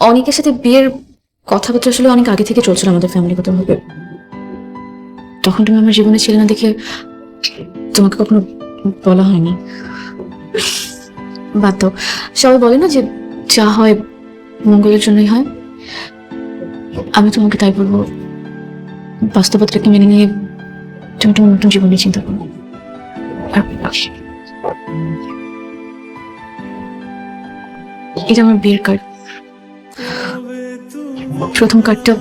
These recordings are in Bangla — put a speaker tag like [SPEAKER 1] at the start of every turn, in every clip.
[SPEAKER 1] অনেকের সাথে বিয়ের কথাবার্তা আসলে অনেক আগে থেকে চলছিল আমাদের ফ্যামিলিগতভাবে। তখন তুমি আমার জীবনে ছিলে না দেখে তোমাকে কখনো বলা হয়নি। বাদ দাও, সবাই বলে না যে যা হয় মঙ্গলের জন্যই হয়। আমি তোমাকে তাই বলবো, বাস্তবতাকে মেনে নিয়ে তুমি তোমার নতুন জীবন নিয়ে চিন্তা করো। আর এটা আমার বিয়ের কার্ড। প্রথম কার্ডটা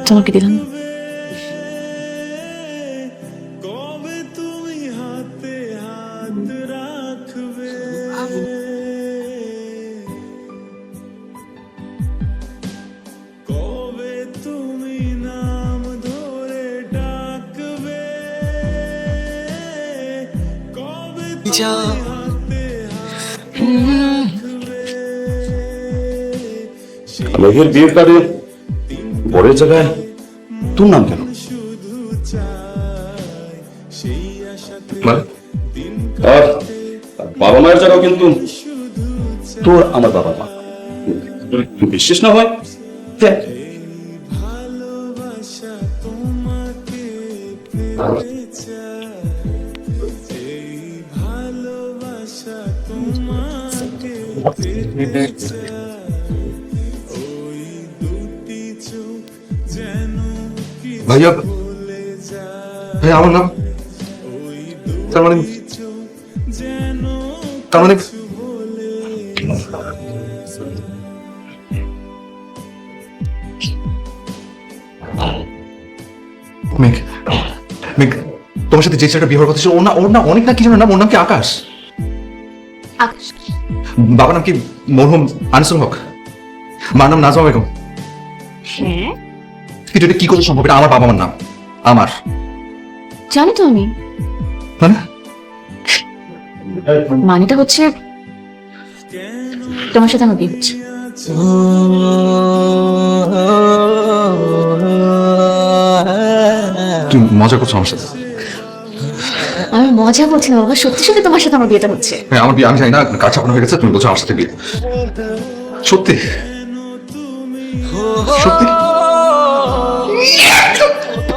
[SPEAKER 1] তোমাকে দিলাম।
[SPEAKER 2] মেঘের বিয়ের কার্ডে বরের জায়গায় তোর নাম কেন? আর বাবা মায়ের জায়গাও কিন্তু তোর আমার বাবা মা। বিশ্বাস না হয় দেখ।
[SPEAKER 3] ভাইয়া ভাইয়া আমার নাম তার মানে মেঘ মেঘ তোমার সাথে যে ছেলেটা বিয়ে হওয়ার কথা ছিল ওর না অনেক না কি যেন নাম, ওর নাম কি আকাশ?
[SPEAKER 1] আকাশ?
[SPEAKER 3] বাবার নাম কি মরহুম আনিসুল হক, মার নাম নাজমা বেগম।
[SPEAKER 1] হ্যাঁ,
[SPEAKER 3] কিন্তু এটা কি করে সম্ভব? এটা আমার বাবা মার নাম, আমার।
[SPEAKER 1] জানি তো আমি।
[SPEAKER 3] মানে
[SPEAKER 1] মানেটা হচ্ছে তোমার সাথে আমার বিয়ে হচ্ছে।
[SPEAKER 3] তুমি মজা করছো আমার সাথে?
[SPEAKER 1] আমি মজা করছি না বাবা, সত্যি সত্যি তোমার সাথে আমার বিয়েটা হচ্ছে।
[SPEAKER 3] হ্যাঁ আমার বিয়ে, আমি জানি না কাজ ছাপানো হয়ে গেছে, তুমি বলছো আমার সাথে বিয়ে। সত্যি সত্যি